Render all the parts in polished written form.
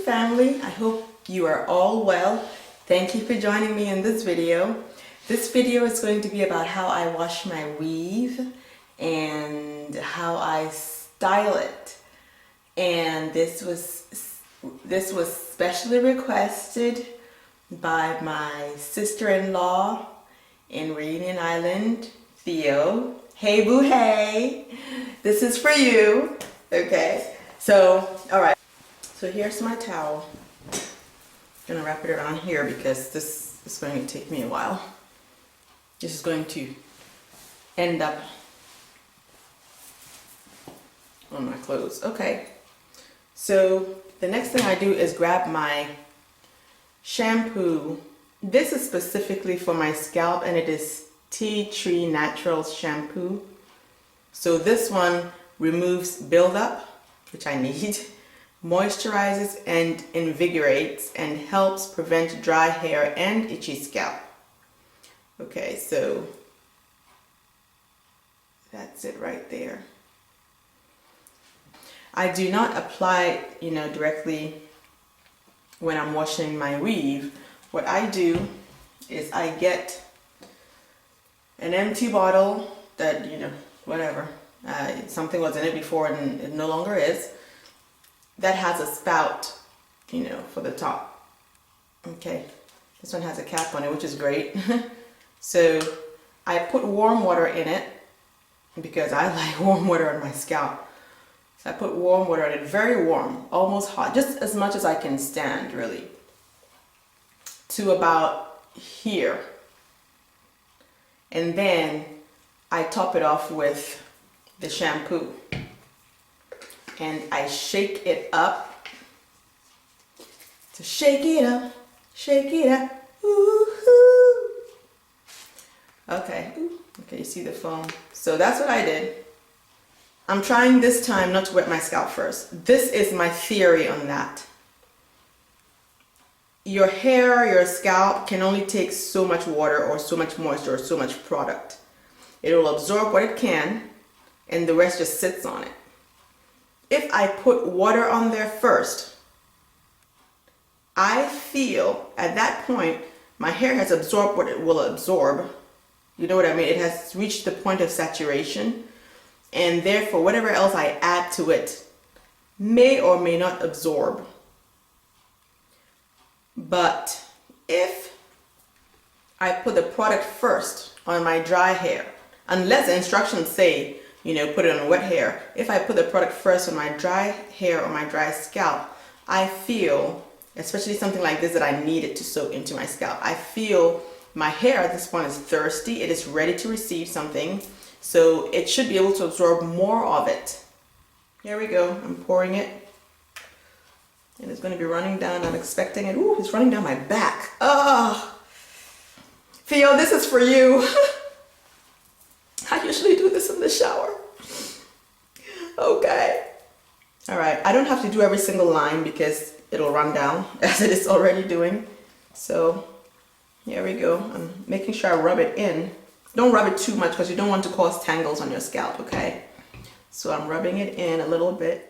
YouTube family. I hope you are all well. Thank you for joining me in this video. This video is going to be about how I wash my weave and how I style it. And this was specially requested by my sister-in-law in Reunion Island, Theo. Hey boo hey! This is for you. Okay, so alright. So here's my towel. I'm gonna wrap it around here because this is going to take me a while. This is going to end up on my clothes. Okay, so the next thing I do is grab my shampoo. This is specifically for my scalp and it is Tea Tree Naturals shampoo. So this one removes buildup, which I need, moisturizes and invigorates, and helps prevent dry hair and itchy scalp. Okay, so that's it right there. I do not apply, directly when I'm washing my weave. What I do is I get an empty bottle that, whatever, something was in it before and it no longer is, that has a spout, for the top. Okay, this one has a cap on it, which is great. So I put warm water in it because I like warm water on my scalp. So I put warm water in it, very warm, almost hot, just as much as I can stand, really, to about here. And then I top it off with the shampoo. And I shake it up. So shake it up, woo-hoo. Okay, okay, you see the foam. So that's what I did. I'm trying this time not to wet my scalp first. This is my theory on that. Your hair, your scalp can only take so much water or so much moisture or so much product. It will absorb what it can and the rest just sits on it. If I put water on there first, I feel at that point my hair has absorbed what it will absorb. You know what I mean? It has reached the point of saturation, and therefore whatever else I add to it may or may not absorb. But if I put the product first on my dry hair, unless the instructions say, put it on wet hair, if I put the product first on my dry hair or my dry scalp, I feel, especially something like this that I need it to soak into my scalp, I feel my hair at this point is thirsty. It is ready to receive something, so it should be able to absorb more of it. Here we go. I'm pouring it. And it's going to be running down. I'm expecting it. Ooh, it's running down my back. Oh, Theo, this is for you. I usually do this in the shower. Okay. All right. I don't have to do every single line because it'll run down as it is already doing. So here we go. I'm making sure I rub it in. Don't rub it too much because you don't want to cause tangles on your scalp, okay? So I'm rubbing it in a little bit.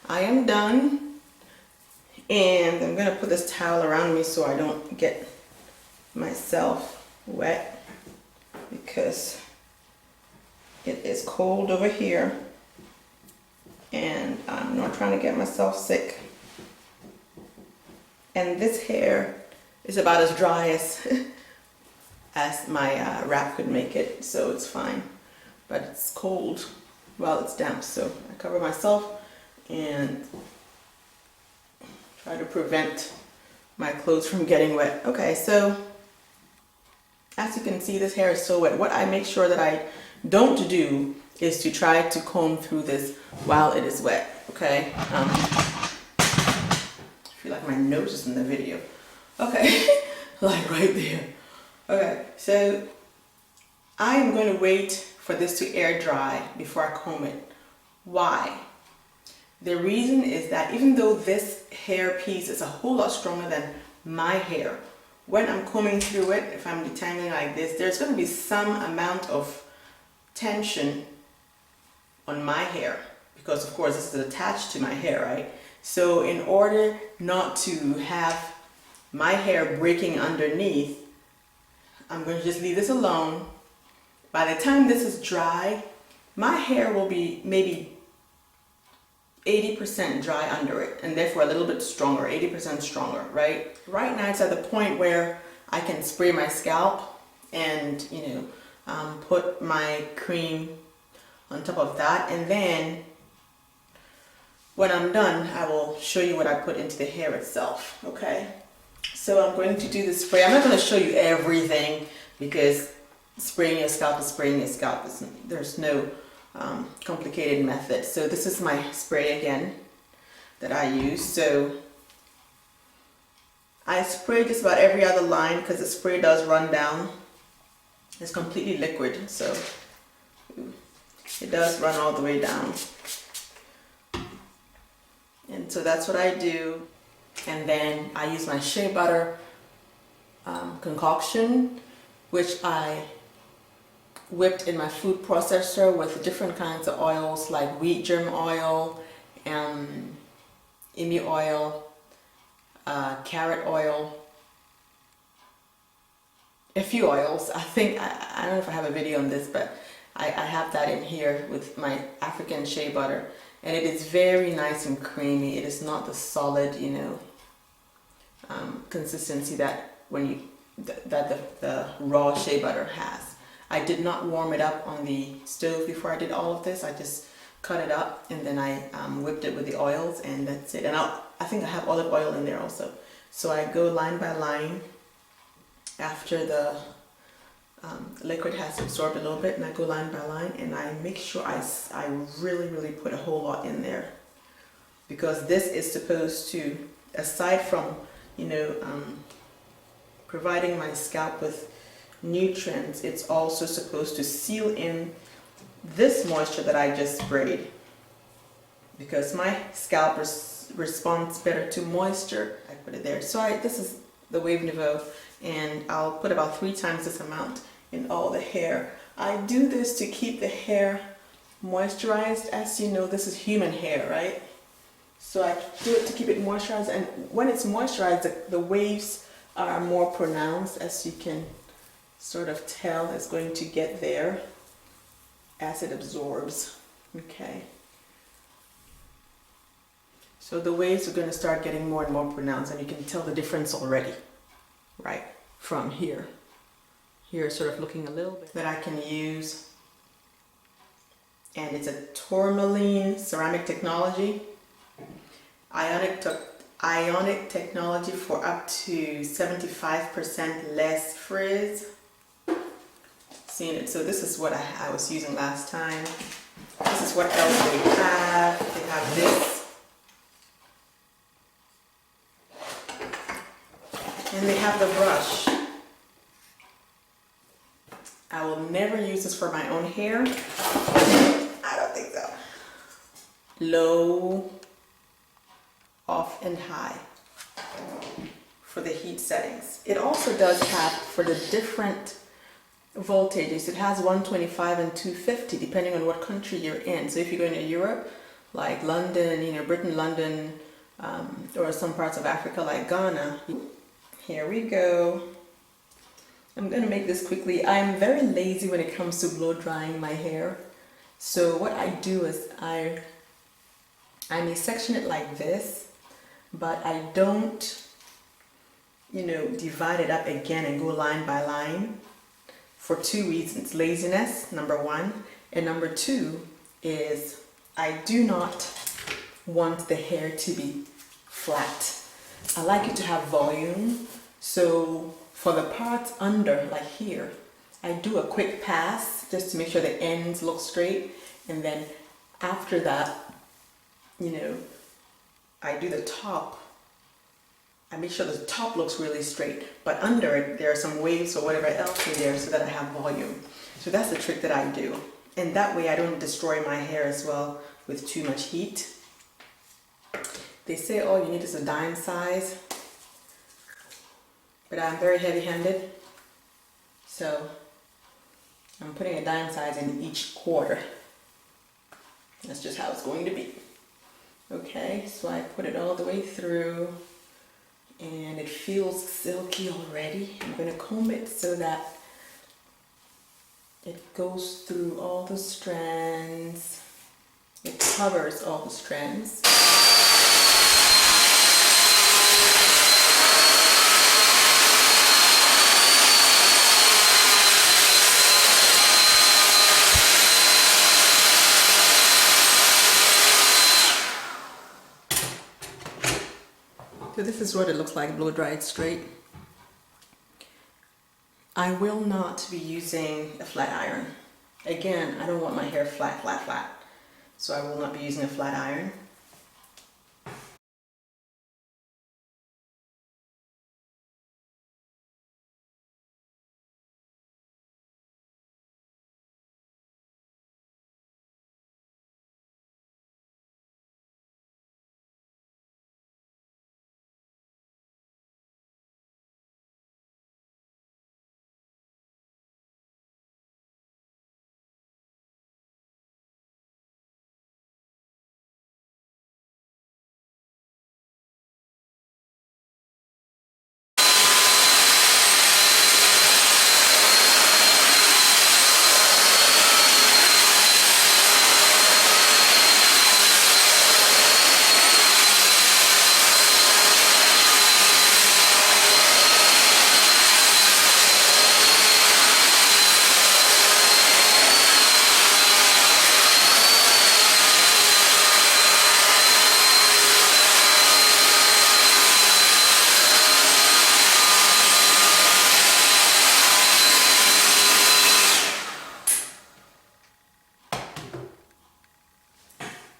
I am done, and I'm going to put this towel around me so I don't get myself wet because it is cold over here and I'm not trying to get myself sick. And this hair is about as dry as my wrap could make it, so it's fine, but it's cold while it's damp, so I cover myself and try to prevent my clothes from getting wet. Okay, so As you can see, this hair is so wet. What I make sure that I don't do is to try to comb through this while it is wet, okay? I feel like my nose is in the video. Okay, like right there. Okay, so I am going to wait for this to air dry before I comb it. Why? The reason is that even though this hair piece is a whole lot stronger than my hair, when I'm combing through it, if I'm detangling like this, there's going to be some amount of tension on my hair because of course this is attached to my hair, right? So in order not to have my hair breaking underneath, I'm going to just leave this alone. By the time this is dry, my hair will be maybe 80% dry under it, and therefore a little bit stronger, 80% stronger, right? Right now it's at the point where I can spray my scalp and, put my cream on top of that, and then when I'm done, I will show you what I put into the hair itself, okay? So I'm going to do the spray. I'm not going to show you everything because spraying your scalp is spraying your scalp. There's no complicated method. So this is my spray again that I use. So I spray just about every other line because the spray does run down. It's completely liquid, so it does run all the way down. And so that's what I do. And then I use my shea butter concoction, which I whipped in my food processor with different kinds of oils like wheat germ oil, emu oil, carrot oil, a few oils. I think, I don't know if I have a video on this, but I have that in here with my African shea butter, and it is very nice and creamy. It is not the solid, consistency that the raw shea butter has. I did not warm it up on the stove before I did all of this. I just cut it up and then I whipped it with the oils, and that's it. And I think I have olive oil in there also. So I go line by line after the liquid has absorbed a little bit, and I go line by line, and I make sure I really put a whole lot in there, because this is supposed to, aside from providing my scalp with nutrients, it's also supposed to seal in this moisture that I just sprayed, because my scalp responds better to moisture. I put it there. So this is the Wave Nouveau, and I'll put about 3 times this amount in all the hair. I do this to keep the hair moisturized. As you know, this is human hair, right? So I do it to keep it moisturized, and when it's moisturized, the waves are more pronounced, as you can sort of tell. It's going to get there as it absorbs. Okay. So the waves are going to start getting more and more pronounced, and you can tell the difference already, right? From here. Here, sort of looking a little bit that I can use, and it's a tourmaline ceramic technology. Ionic technology for up to 75% less frizz. Seen it. So this is what I was using last time. This is what else they have. They have this, and they have the brush. I will never use this for my own hair. I don't think so. Low, off, and high for the heat settings. It also does have, for the different voltages, it has 125 and 250 depending on what country you're in. So if you're going to Europe, like London, Britain, London, or some parts of Africa like Ghana. Here we go. I'm going to make this quickly. I'm very lazy when it comes to blow drying my hair. So what I do is I may section it like this, but I don't, divide it up again and go line by line, for 2 reasons. Laziness, number 1, and number 2 is I do not want the hair to be flat. I like it to have volume. So For the parts under, like here, I do a quick pass just to make sure the ends look straight, and then after that, you know, I do the top. I make sure the top looks really straight, but under it there are some waves or whatever else in there so that I have volume. So that's the trick that I do, and that way I don't destroy my hair as well with too much heat. They say all you need is a dime size, but I'm very heavy-handed, so I'm putting a dime size in each quarter. That's just how it's going to be. Okay, so I put it all the way through, and it feels silky already. I'm going to comb it so that it goes through all the strands. It covers all the strands. So this is what it looks like blow dried straight. I will not be using a flat iron. Again, I don't want my hair flat, flat, flat. So I will not be using a flat iron.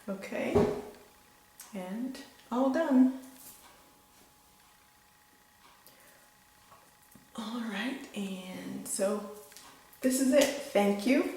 Okay, and all done. All right, and so this is it. Thank you.